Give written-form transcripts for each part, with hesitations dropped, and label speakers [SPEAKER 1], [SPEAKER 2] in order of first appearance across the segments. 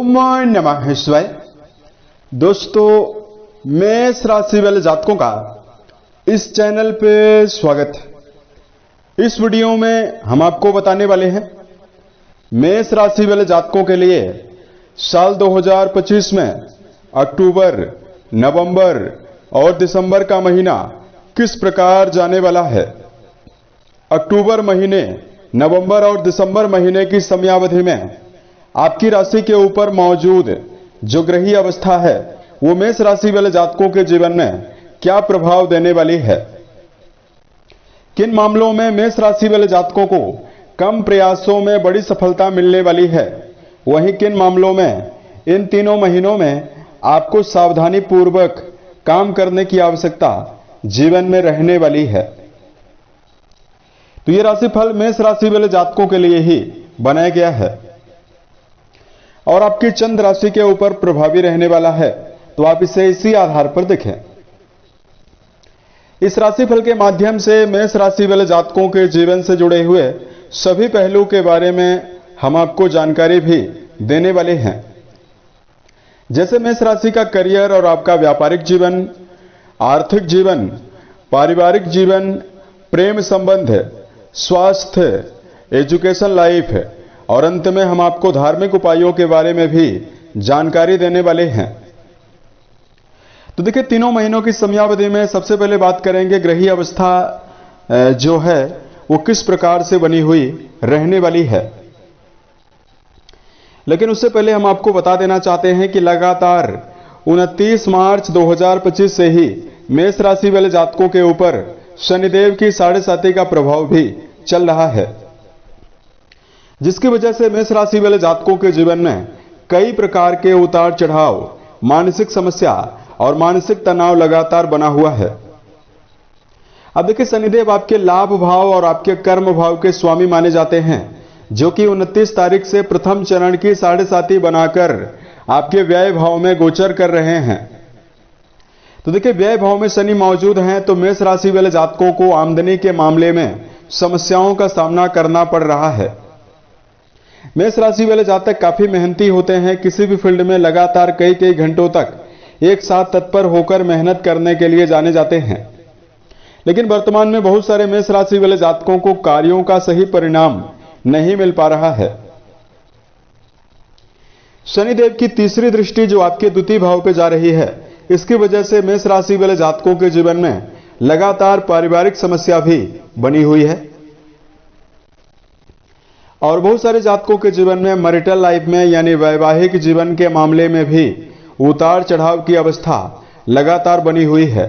[SPEAKER 1] ओम नमः शिवाय। दोस्तों, मेष राशि वाले जातकों का इस चैनल पे स्वागत है। इस वीडियो में हम आपको बताने वाले हैं मेष राशि वाले जातकों के लिए साल 2025 में अक्टूबर, नवंबर और दिसंबर का महीना किस प्रकार जाने वाला है। अक्टूबर महीने, नवंबर और दिसंबर महीने की समयावधि में आपकी राशि के ऊपर मौजूद जो ग्रही अवस्था है वो मेष राशि वाले जातकों के जीवन में क्या प्रभाव देने वाली है। किन मामलों में मेष राशि वाले जातकों को कम प्रयासों में बड़ी सफलता मिलने वाली है, वहीं किन मामलों में इन तीनों महीनों में आपको सावधानी पूर्वक काम करने की आवश्यकता जीवन में रहने वाली है। तो यह राशिफल मेष राशि वाले जातकों के लिए ही बनाया गया है और आपकी चंद्र राशि के ऊपर प्रभावी रहने वाला है, तो आप इसे इसी आधार पर देखें। इस राशिफल के माध्यम से मेष राशि वाले जातकों के जीवन से जुड़े हुए सभी पहलू के बारे में हम आपको जानकारी भी देने वाले हैं। जैसे मेष राशि का करियर और आपका व्यापारिक जीवन, आर्थिक जीवन, पारिवारिक जीवन, प्रेम संबंध, स्वास्थ्य, एजुकेशन लाइफ और अंत में हम आपको धार्मिक उपायों के बारे में भी जानकारी देने वाले हैं। तो देखिए, तीनों महीनों की समयावधि में सबसे पहले बात करेंगे ग्रही अवस्था जो है वो किस प्रकार से बनी हुई रहने वाली है। लेकिन उससे पहले हम आपको बता देना चाहते हैं कि लगातार 29 मार्च 2025 से ही मेष राशि वाले जातकों के ऊपर शनिदेव की 7.5 का प्रभाव भी चल रहा है, जिसकी वजह से मेष राशि वाले जातकों के जीवन में कई प्रकार के उतार चढ़ाव, मानसिक समस्या और मानसिक तनाव लगातार बना हुआ है। अब देखिए, शनिदेव आपके लाभ भाव और आपके कर्म भाव के स्वामी माने जाते हैं, जो कि 29 तारीख से प्रथम चरण की 7.5 बनाकर आपके व्यय भाव में गोचर कर रहे हैं। तो देखिए, व्यय भाव में शनि मौजूद हैं, तो मेष राशि वाले जातकों को आमदनी के मामले में समस्याओं का सामना करना पड़ रहा है। मेष राशि वाले जातक काफी मेहनती होते हैं, किसी भी फील्ड में लगातार कई घंटों तक एक साथ तत्पर होकर मेहनत करने के लिए जाने जाते हैं। लेकिन वर्तमान में बहुत सारे मेष राशि वाले जातकों को कार्यों का सही परिणाम नहीं मिल पा रहा है। शनिदेव की तीसरी दृष्टि जो आपके द्वितीय भाव पे जा रही है, इसकी वजह से मेष राशि वाले जातकों के जीवन में लगातार पारिवारिक समस्या भी बनी हुई है और बहुत सारे जातकों के जीवन में मैरिटल लाइफ में यानी वैवाहिक जीवन के मामले में भी उतार चढ़ाव की अवस्था लगातार बनी हुई है।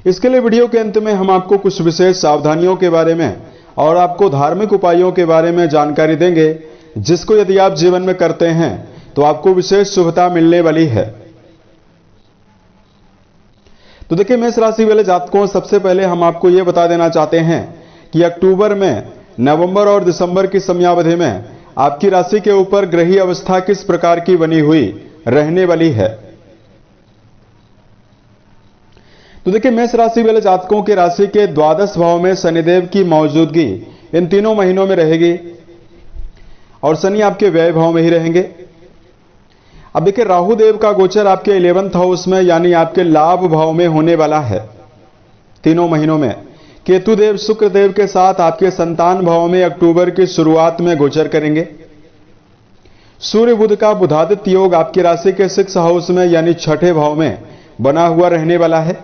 [SPEAKER 1] इसके लिए वीडियो के अंत में हम आपको कुछ विशेष सावधानियों के बारे में और आपको धार्मिक उपायों के बारे में जानकारी देंगे, जिसको यदि आप जीवन में करते हैं तो आपको विशेष शुभता मिलने वाली है। तो देखिए, मेष राशि वाले जातकों, सबसे पहले हम आपको यह बता देना चाहते हैं कि अक्टूबर में, नवंबर और दिसंबर की समयावधि में आपकी राशि के ऊपर ग्रही अवस्था किस प्रकार की बनी हुई रहने वाली है। तो देखिए, मेष राशि वाले जातकों के राशि के द्वादश भाव में शनिदेव की मौजूदगी इन तीनों महीनों में रहेगी और शनि आपके व्यय भाव में ही रहेंगे। अब देखिए, राहु देव का गोचर आपके 11th हाउस में यानी आपके लाभ भाव में होने वाला है तीनों महीनों में। केतु देव शुक्र देव के साथ आपके संतान भाव में अक्टूबर की शुरुआत में गोचर करेंगे। सूर्य बुध का बुधादित्य योग आपकी राशि के 6th हाउस में यानी 6ठे भाव में बना हुआ रहने वाला है।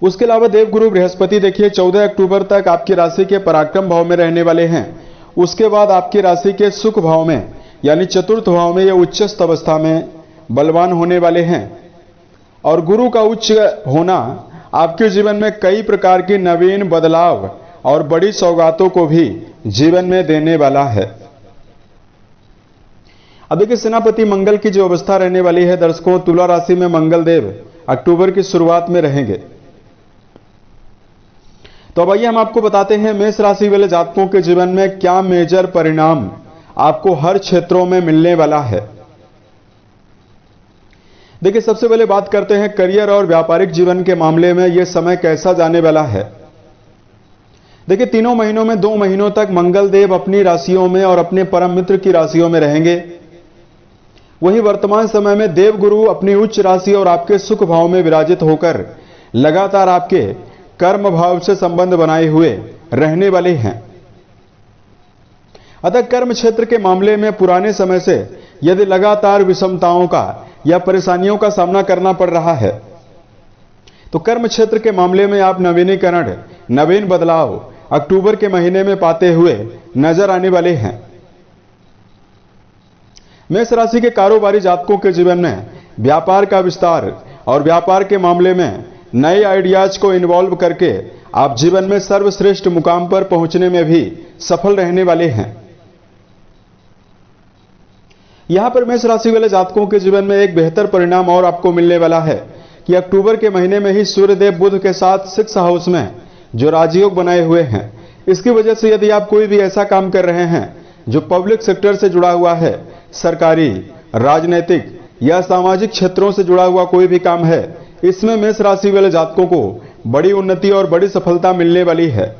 [SPEAKER 1] उसके अलावा देवगुरु बृहस्पति देखिए 14 अक्टूबर तक आपकी राशि के पराक्रम भाव में रहने वाले हैं। उसके बाद आपकी राशि के सुख भाव में यानी 4th भाव में ये उच्चस्थ अवस्था में बलवान होने वाले हैं और गुरु का उच्च होना आपके जीवन में कई प्रकार की नवीन बदलाव और बड़ी सौगातों को भी जीवन में देने वाला है। अब देखिए, सेनापति मंगल की जो अवस्था रहने वाली है दर्शकों, तुला राशि में मंगल देव अक्टूबर की शुरुआत में रहेंगे। तो अब आइए हम आपको बताते हैं मेष राशि वाले जातकों के जीवन में क्या मेजर परिणाम आपको हर क्षेत्रों में मिलने वाला है। देखिए, सबसे पहले बात करते हैं करियर और व्यापारिक जीवन के मामले में यह समय कैसा जाने वाला है। देखिए, तीनों महीनों में 2 महीनों तक मंगल देव अपनी राशियों में और अपने परम मित्र की राशियों में रहेंगे। वहीं वर्तमान समय में देवगुरु अपनी उच्च राशि और आपके सुख भाव में विराजित होकर लगातार आपके कर्म भाव से संबंध बनाए हुए रहने वाले हैं। अतः कर्म क्षेत्र के मामले में पुराने समय से यदि लगातार विषमताओं का या परेशानियों का सामना करना पड़ रहा है, तो कर्म क्षेत्र के मामले में आप नवीनीकरण, नवीन बदलाव अक्टूबर के महीने में पाते हुए नजर आने वाले हैं। मेष राशि के कारोबारी जातकों के जीवन में व्यापार का विस्तार और व्यापार के मामले में नए आइडियाज को इन्वॉल्व करके आप जीवन में सर्वश्रेष्ठ मुकाम पर पहुंचने में भी सफल रहने वाले हैं। यहां पर मेष राशि वाले जातकों के जीवन में एक बेहतर परिणाम और आपको मिलने वाला है कि अक्टूबर के महीने में ही सूर्यदेव बुध के साथ 6 हाउस में जो राजयोग बनाए हुए हैं, इसकी वजह से यदि आप कोई भी ऐसा काम कर रहे हैं जो पब्लिक सेक्टर से जुड़ा हुआ है, सरकारी, राजनीतिक या सामाजिक क्षेत्रों से जुड़ा हुआ कोई भी काम है, इसमें मेष राशि वाले जातकों को बड़ी उन्नति और बड़ी सफलता मिलने वाली है।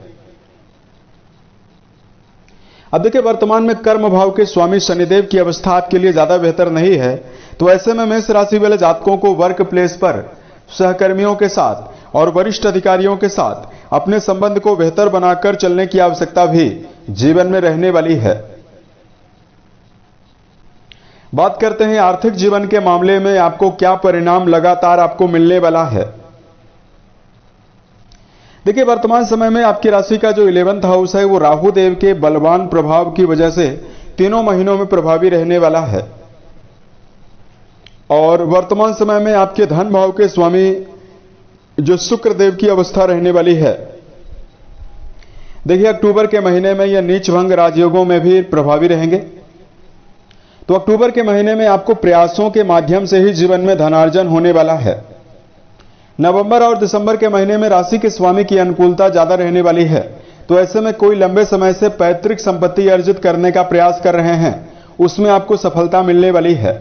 [SPEAKER 1] अब देखिए, वर्तमान में कर्म भाव के स्वामी शनिदेव की अवस्था आपके लिए ज्यादा बेहतर नहीं है, तो ऐसे में मेष राशि वाले जातकों को वर्क प्लेस पर सहकर्मियों के साथ और वरिष्ठ अधिकारियों के साथ अपने संबंध को बेहतर बनाकर चलने की आवश्यकता भी जीवन में रहने वाली है। बात करते हैं आर्थिक जीवन के मामले में आपको क्या परिणाम लगातार आपको मिलने वाला है। देखिए, वर्तमान समय में आपकी राशि का जो 11th हाउस है वो राहु देव के बलवान प्रभाव की वजह से तीनों महीनों में प्रभावी रहने वाला है। और वर्तमान समय में आपके धन भाव के स्वामी जो शुक्र देव की अवस्था रहने वाली है। देखिए, अक्टूबर के महीने में यह नीच भंग राजयोगों में भी प्रभावी रहेंगे। तो अक्टूबर के महीने में आपको प्रयासों के माध्यम से ही जीवन में धनार्जन होने वाला है। नवंबर और दिसंबर के महीने में राशि के स्वामी की अनुकूलता ज्यादा रहने वाली है, तो ऐसे में कोई लंबे समय से पैतृक संपत्ति अर्जित करने का प्रयास कर रहे हैं, उसमें आपको सफलता मिलने वाली है।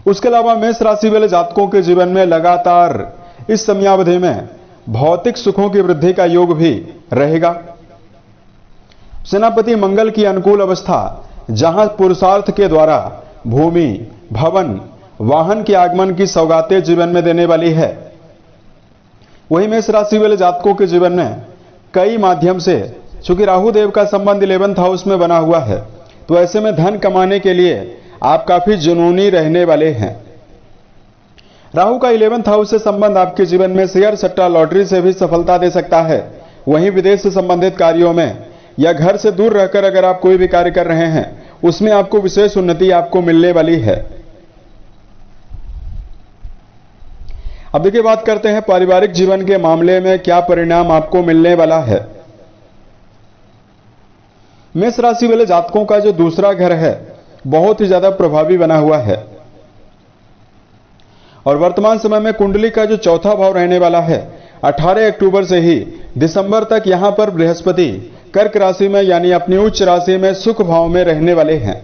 [SPEAKER 1] उसके अलावा मेष राशि वाले जातकों के जीवन में लगातार इस समयावधि में भौतिक सुखों की वृद्धि का योग भी रहेगा। सेनापति मंगल की अनुकूल अवस्था जहां पुरुषार्थ के द्वारा भूमि, भवन, वाहन के आगमन की सौगातें जीवन में देने वाली है, वही मेष राशि वाले जातकों के जीवन में कई माध्यम से, चूंकि राहु देव का संबंध 11th हाउस में बना हुआ है, तो ऐसे में धन कमाने के लिए आप काफी जुनूनी रहने वाले हैं। राहु का 11th हाउस से संबंध आपके जीवन में शेयर, सट्टा, लॉटरी से भी सफलता दे सकता है। वहीं विदेश से संबंधित कार्यों में या घर से दूर रहकर अगर आप कोई भी कार्य कर रहे हैं, उसमें आपको विशेष उन्नति आपको मिलने वाली है। अब देखिए, बात करते हैं पारिवारिक जीवन के मामले में क्या परिणाम आपको मिलने वाला है। मेष राशि वाले जातकों का जो दूसरा घर है बहुत ही ज्यादा प्रभावी बना हुआ है। और वर्तमान समय में कुंडली का जो चौथा भाव रहने वाला है, 18 अक्टूबर से ही दिसंबर तक यहां पर बृहस्पति कर्क राशि में यानी अपनी उच्च राशि में सुख भाव में रहने वाले हैं।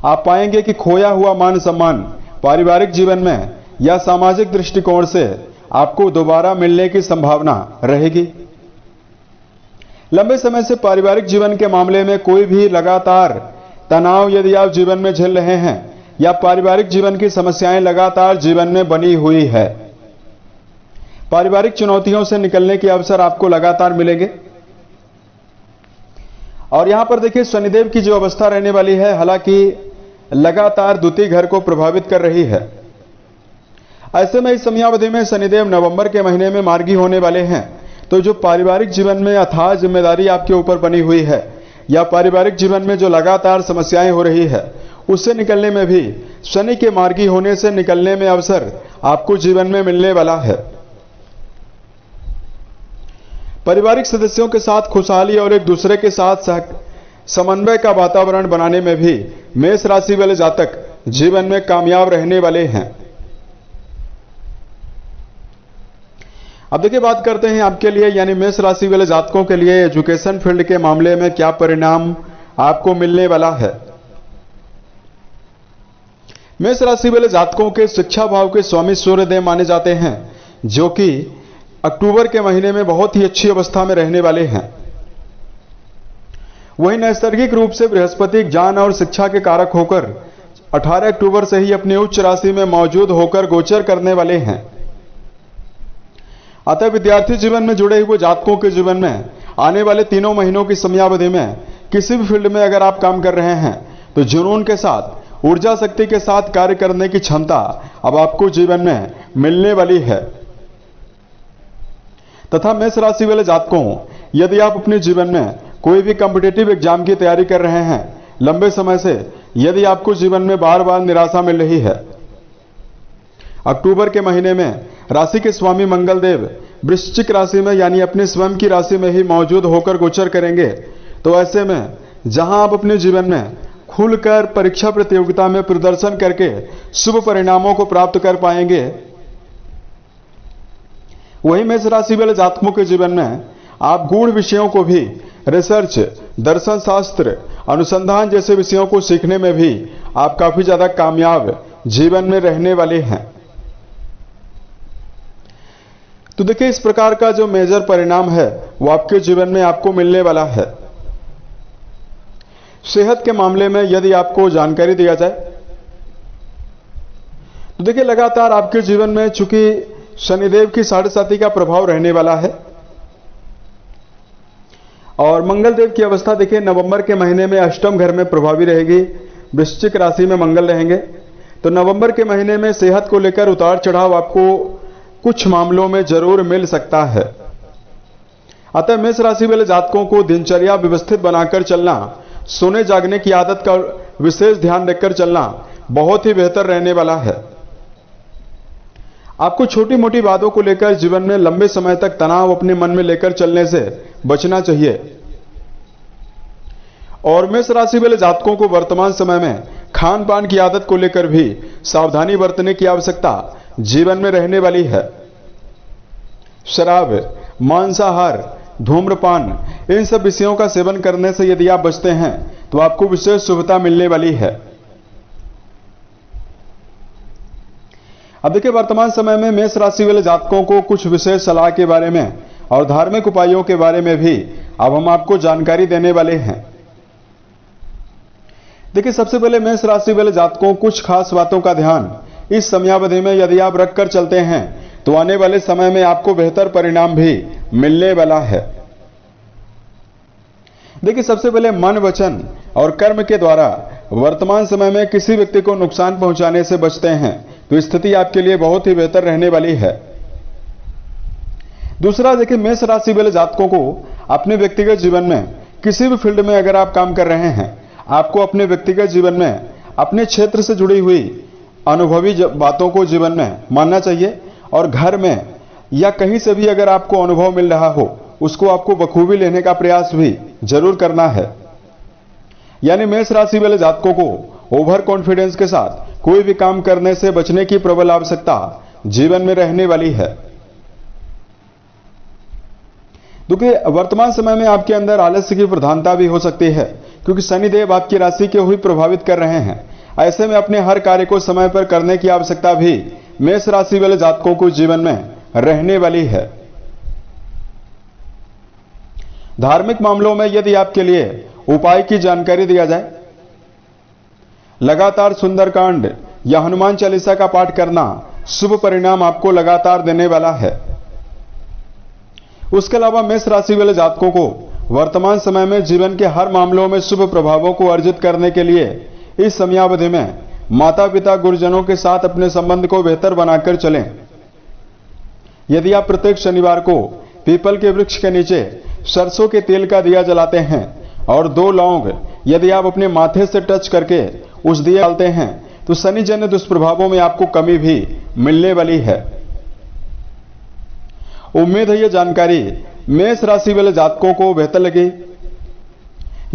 [SPEAKER 1] आप पाएंगे कि खोया हुआ मान सम्मान पारिवारिक जीवन में या सामाजिक दृष्टिकोण से आपको दोबारा मिलने की संभावना रहेगी। लंबे समय से पारिवारिक जीवन के मामले में कोई भी लगातार तनाव यदि आप जीवन में झेल रहे हैं या पारिवारिक जीवन की समस्याएं लगातार जीवन में बनी हुई है, पारिवारिक चुनौतियों से निकलने के अवसर आपको लगातार मिलेंगे। और यहां पर देखिए, शनिदेव की जो अवस्था रहने वाली है, हालांकि लगातार द्वितीय घर को प्रभावित कर रही है। ऐसे में इस समयावधि में शनिदेव नवंबर के महीने में मार्गी होने वाले हैं, तो जो पारिवारिक जीवन में अथाह जिम्मेदारी आपके ऊपर बनी हुई है या पारिवारिक जीवन में जो लगातार समस्याएं हो रही है, उससे निकलने में भी शनि के मार्गी होने से निकलने में अवसर आपको जीवन में मिलने वाला है। पारिवारिक सदस्यों के साथ खुशहाली और एक दूसरे के साथ समन्वय का वातावरण बनाने में भी मेष राशि वाले जातक जीवन में कामयाब रहने वाले हैं। अब देखिए, बात करते हैं आपके लिए यानी मेष राशि वाले जातकों के लिए एजुकेशन फील्ड के मामले में क्या परिणाम आपको मिलने वाला है। मेष राशि वाले जातकों के शिक्षा भाव के स्वामी सूर्यदेव माने जाते हैं, जो कि अक्टूबर के महीने में बहुत ही अच्छी अवस्था में रहने वाले हैं। वहीं नैसर्गिक रूप से बृहस्पति ज्ञान और शिक्षा के कारक होकर 18 अक्टूबर से ही अपनी उच्च राशि में मौजूद होकर गोचर करने वाले हैं। अतः विद्यार्थी जीवन में जुड़े हुए जातकों के जीवन में आने वाले 3 महीनों की समयावधि में किसी भी फील्ड में अगर आप काम कर रहे हैं तो जुनून के साथ, ऊर्जा शक्ति के साथ कार्य करने की क्षमता अब आपको जीवन में मिलने वाली है। तथा मेष राशि वाले जातकों, यदि आप अपने जीवन में कोई भी कॉम्पिटिटिव एग्जाम की तैयारी कर रहे हैं, लंबे समय से यदि आपको जीवन में बार बार निराशा मिल रही है, अक्टूबर के महीने में राशि के स्वामी मंगल देव वृश्चिक राशि में यानी अपनी स्वयं की राशि में ही मौजूद होकर गोचर करेंगे, तो ऐसे में जहां आप अपने जीवन में खुलकर परीक्षा प्रतियोगिता में प्रदर्शन करके शुभ परिणामों को प्राप्त कर पाएंगे, वहीं मेष राशि वाले जातकों के जीवन में आप गूढ़ विषयों को भी, रिसर्च, दर्शन शास्त्र, अनुसंधान जैसे विषयों को सीखने में भी आप काफी ज्यादा कामयाब जीवन में रहने वाले हैं। तो देखिए, इस प्रकार का जो मेजर परिणाम है वो आपके जीवन में आपको मिलने वाला है। सेहत के मामले में यदि आपको जानकारी दिया जाए तो देखिए, लगातार आपके जीवन में चूंकि शनिदेव की 7.5 का प्रभाव रहने वाला है और मंगल देव की अवस्था देखिए नवंबर के महीने में अष्टम घर में प्रभावी रहेगी। वृश्चिक राशि में मंगल रहेंगे, तो नवंबर के महीने में सेहत को लेकर उतार चढ़ाव आपको कुछ मामलों में जरूर मिल सकता है। अतः मेष राशि वाले जातकों को दिनचर्या व्यवस्थित बनाकर चलना, सोने जागने की आदत का विशेष ध्यान रखकर चलना बहुत ही बेहतर रहने वाला है। आपको छोटी मोटी बातों को लेकर जीवन में लंबे समय तक तनाव अपने मन में लेकर चलने से बचना चाहिए। और मेष राशि वाले जातकों को वर्तमान समय में खान पान की आदत को लेकर भी सावधानी बरतने की आवश्यकता जीवन में रहने वाली है। शराब, मांसाहार, धूम्रपान, इन सब विषयों का सेवन करने से यदि आप बचते हैं तो आपको विशेष शुभता मिलने वाली है। अब देखिए, वर्तमान समय में मेष राशि वाले जातकों को कुछ विशेष सलाह के बारे में और धार्मिक उपायों के बारे में भी अब हम आपको जानकारी देने वाले हैं। देखिए, सबसे पहले मेष राशि वाले जातकों कुछ खास बातों का ध्यान इस समयावधि में यदि आप रखकर चलते हैं तो आने वाले समय में आपको बेहतर परिणाम भी मिलने वाला है। देखिए, सबसे पहले मन, वचन और कर्म के द्वारा वर्तमान समय में किसी व्यक्ति को नुकसान पहुंचाने से बचते हैं तो स्थिति आपके लिए बहुत ही बेहतर रहने वाली है। दूसरा, देखिए, मेष राशि वाले जातकों को अपने व्यक्तिगत जीवन में किसी भी फील्ड में अगर आप काम कर रहे हैं, आपको अपने व्यक्तिगत जीवन में अपने क्षेत्र से जुड़ी हुई अनुभवी बातों को जीवन में मानना चाहिए और घर में या कहीं से भी अगर आपको अनुभव मिल रहा हो उसको आपको बखूबी लेने का प्रयास भी जरूर करना है। यानी मेष राशि वाले जातकों को ओवर कॉन्फिडेंस के साथ कोई भी काम करने से बचने की प्रबल आवश्यकता जीवन में रहने वाली है। देखिए, वर्तमान समय में आपके अंदर आलस्य की प्रधानता भी हो सकती है क्योंकि शनिदेव आपकी राशि को ही प्रभावित कर रहे हैं। ऐसे में अपने हर कार्य को समय पर करने की आवश्यकता भी मेष राशि वाले जातकों को जीवन में रहने वाली है। धार्मिक मामलों में यदि आपके लिए उपाय की जानकारी दिया जाए, लगातार सुंदरकांड या हनुमान चालीसा का पाठ करना शुभ परिणाम आपको लगातार देने वाला है। उसके अलावा मेष राशि वाले जातकों को वर्तमान समय में जीवन के हर मामलों में शुभ प्रभावों को अर्जित करने के लिए इस समयावधि में माता पिता, गुरुजनों के साथ अपने संबंध को बेहतर बनाकर चलें। यदि आप प्रत्येक शनिवार को पीपल के वृक्ष के नीचे सरसों के तेल का दिया जलाते हैं और 2 लौंग यदि आप अपने माथे से टच करके उस दिए डालते हैं तो शनि जन्य दुष्प्रभावों में आपको कमी भी मिलने वाली है। उम्मीद है यह जानकारी मेष राशि वाले जातकों को बेहतर लगी।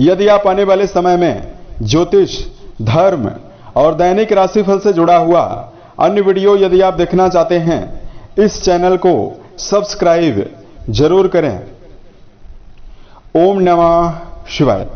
[SPEAKER 1] यदि आप आने वाले समय में ज्योतिष, धर्म और दैनिक राशिफल से जुड़ा हुआ अन्य वीडियो यदि आप देखना चाहते हैं, इस चैनल को सब्सक्राइब जरूर करें। ओम नमः शिवाय।